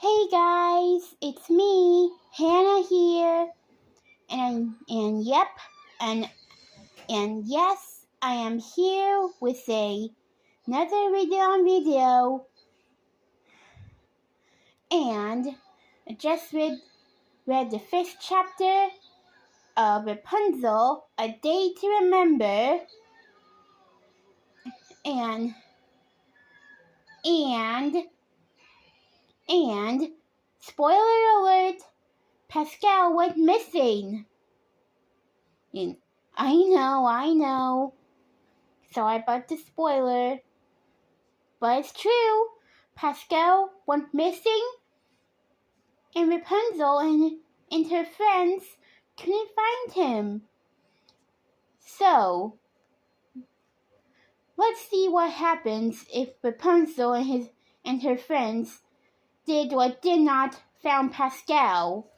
Hey guys, it's me, Hannah here, and yep, and yes, I am here with another video, and I just read the first chapter of Rapunzel, A Day to Remember, and spoiler alert, Pascal went missing. And I know. Sorry about the spoiler. But it's true. Pascal went missing, and Rapunzel and her friends couldn't find him. So, let's see what happens if Rapunzel and her friends did not found Pascal.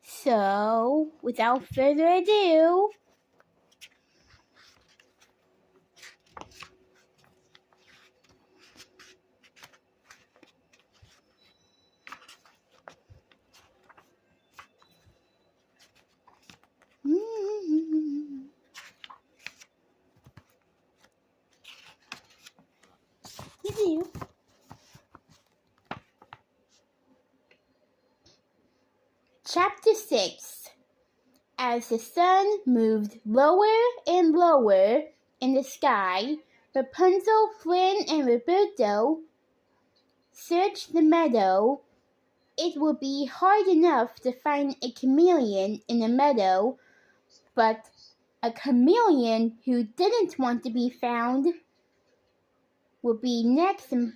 So, without further ado, Chapter 6. As the sun moved lower and lower in the sky, Rapunzel, Flynn, and Roberto searched the meadow. It would be hard enough to find a chameleon in the meadow, but a chameleon who didn't want to be found would be next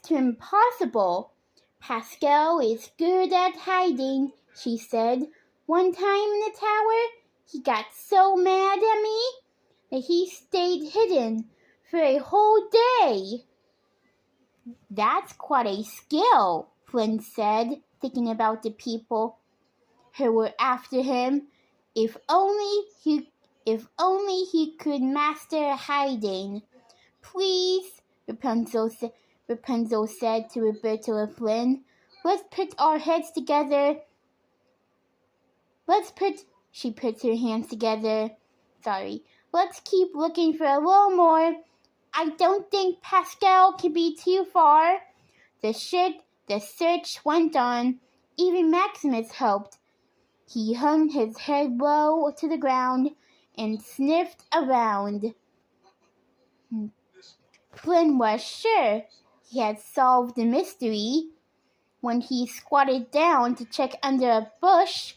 to impossible. Pascal is good at hiding, she said. One time in the tower, he got so mad at me that he stayed hidden for a whole day. That's quite a skill, Flynn said, thinking about the people who were after him. If only he could master hiding. Please, Rapunzel said to Roberto and Flynn, let's put our heads together. She put her hands together. Let's keep looking for a little more. I don't think Pascal can be too far. The search went on. Even Maximus helped. He hung his head low to the ground and sniffed around. Flynn was sure he had solved the mystery. When he squatted down to check under a bush,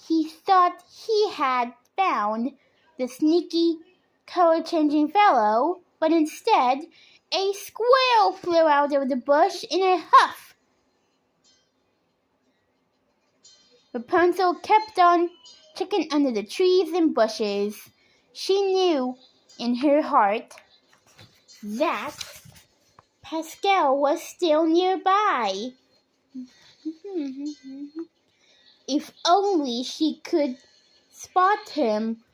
he thought he had found the sneaky, color-changing fellow, but instead, a squirrel flew out of the bush in a huff. Rapunzel kept on checking under the trees and bushes. She knew in her heart that Pascal was still nearby. If only she could spot him,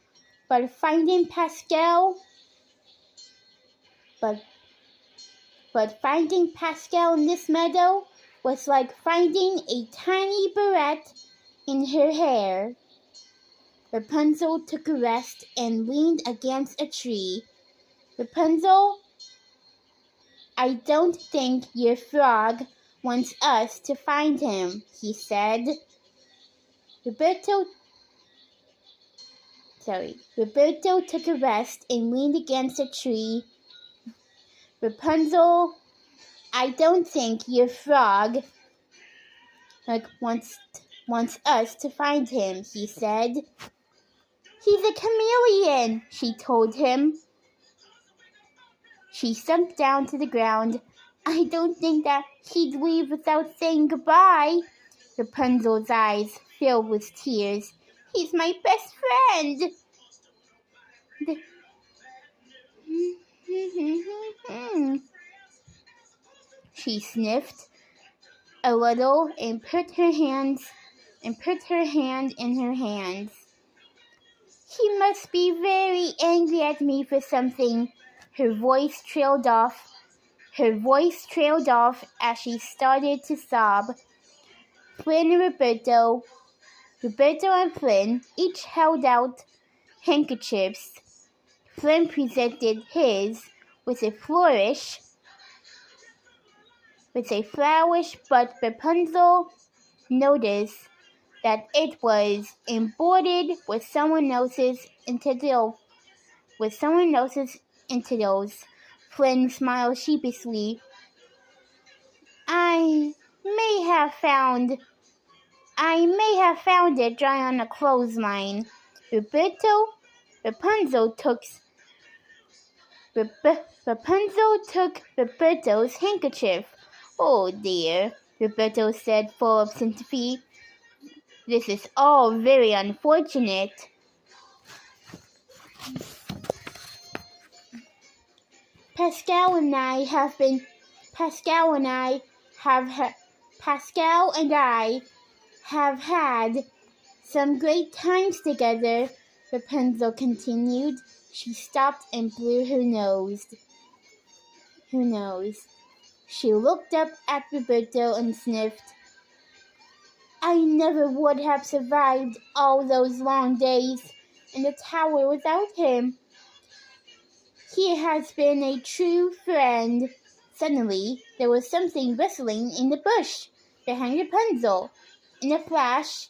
but finding Pascal in this meadow was like finding a tiny barrette in her hair. Rapunzel took a rest and leaned against a tree. Rapunzel, I don't think your frog wants us to find him, he said. Roberto took a rest and leaned against a tree. Rapunzel, I don't think your frog wants us to find him, he said. He's a chameleon, she told him. She sunk down to the ground. I don't think that he'd leave without saying goodbye. Rapunzel's eyes filled with tears. He's my best friend. She sniffed a little and put her hand in her hands. He must be very angry at me for something. Her voice trailed off. Her voice trailed off as she started to sob. Flynn and Roberto and Flynn each held out handkerchiefs. Flynn presented his with a flourish, but Rapunzel noticed that it was embroidered with someone else's initials. Flynn smiled sheepishly. I may have found it dry on a clothesline. Rapunzel took Roberto's handkerchief. Oh dear, Roberto said, full of sympathy. This is all very unfortunate. Pascal and I have had some great times together, Rapunzel continued. She stopped and blew her nose. She looked up at Roberto and sniffed. I never would have survived all those long days in the tower without him. He has been a true friend. Suddenly, there was something rustling in the bush behind Rapunzel. In a flash,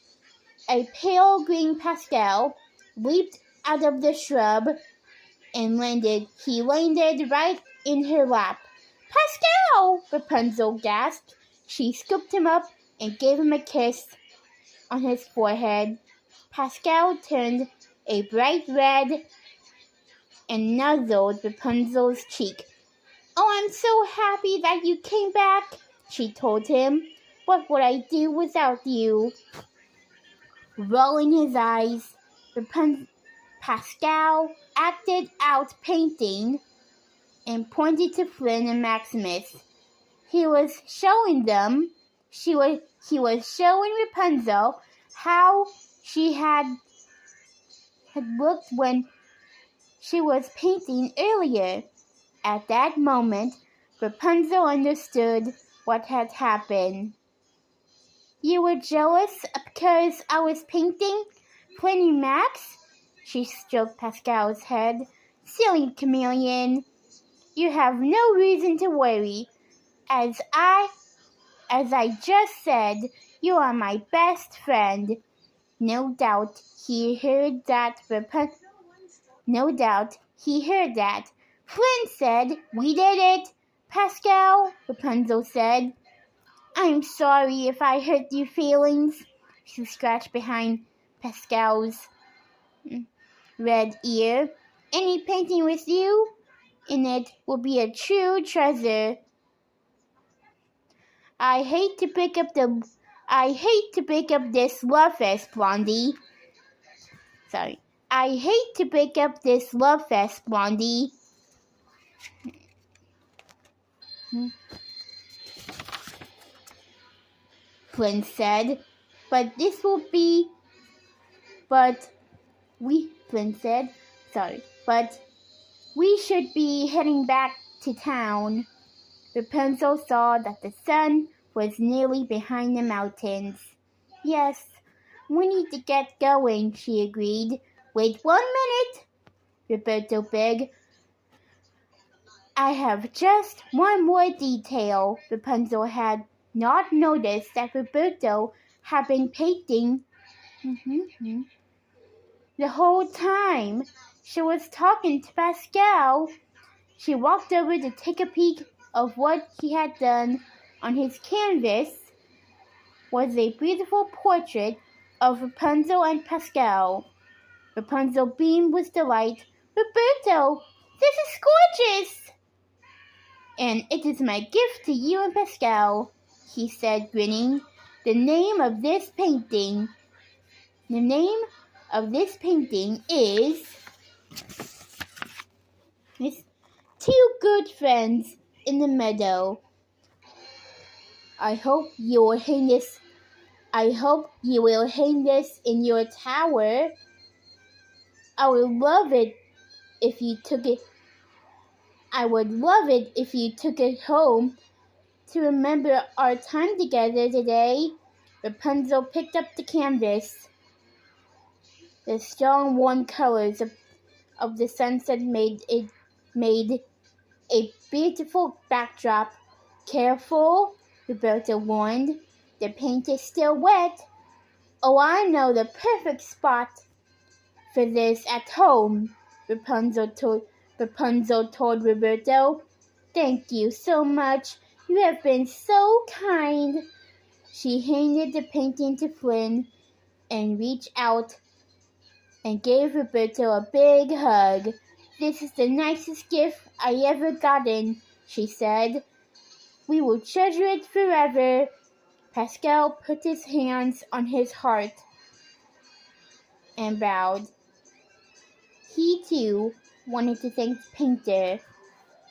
a pale green Pascal leaped out of the shrub and landed right in her lap. Pascal! Rapunzel gasped. She scooped him up and gave him a kiss on his forehead. Pascal turned a bright red and nuzzled Rapunzel's cheek. Oh, I'm so happy that you came back, she told him. What would I do without you? Rolling his eyes, Pascal acted out painting and pointed to Flynn and Maximus. He was showing Rapunzel how she had looked when she was painting earlier. At that moment, Rapunzel understood what had happened. You were jealous because I was painting, Flynn and Max? She stroked Pascal's head. Silly chameleon. You have no reason to worry. As I just said, you are my best friend. No doubt he heard that. Flynn said, we did it, Pascal, Rapunzel said. I'm sorry if I hurt your feelings. She scratched behind Pascal's red ear. Any painting with you in it will be a true treasure. I hate to break up this love fest, Blondie. Flynn said. But we should be heading back to town. Rapunzel saw that the sun was nearly behind the mountains. Yes, we need to get going, she agreed. Wait 1 minute, Roberto begged. I have just one more detail. Rapunzel had not noticed that Roberto had been painting the whole time she was talking to Pascal. She walked over to take a peek of what he had done. On his canvas was a beautiful portrait of Rapunzel and Pascal. Rapunzel beamed with delight. Roberto, this is gorgeous! And it is my gift to you and Pascal, he said, grinning. The name of this painting is Two Good Friends in the Meadow. I hope you will hang this in your tower. I would love it if you took it. I would love it if you took it home to remember our time together today. Rapunzel picked up the canvas. The strong, warm colors of the sunset made a beautiful backdrop. Careful, Roberta warned. The paint is still wet. Oh, I know the perfect spot for this at home, Rapunzel told Roberto. Thank you so much. You have been so kind. She handed the painting to Flynn and reached out and gave Roberto a big hug. This is the nicest gift I ever gotten, she said. We will treasure it forever. Pascal put his hands on his heart and bowed. He too wanted to thank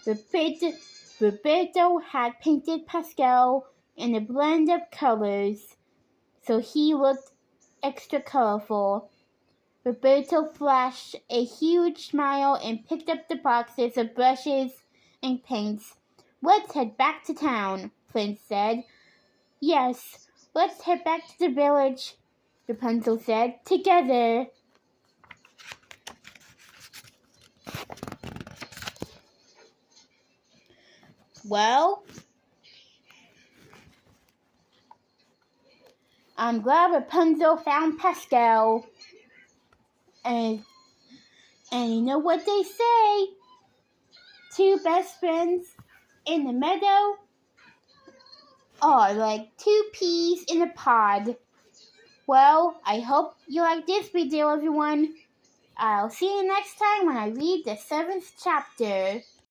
the painter. Roberto had painted Pascal in a blend of colors, so he looked extra colorful. Roberto flashed a huge smile and picked up the boxes of brushes and paints. Let's head back to town, Flynn said. Yes, let's head back to the village, Rapunzel said. Together. Well, I'm glad Rapunzel found Pascal. And you know what they say? Two best friends in the meadow are like two peas in a pod. Well, I hope you like this video, everyone. I'll see you next time when I read the 7th chapter.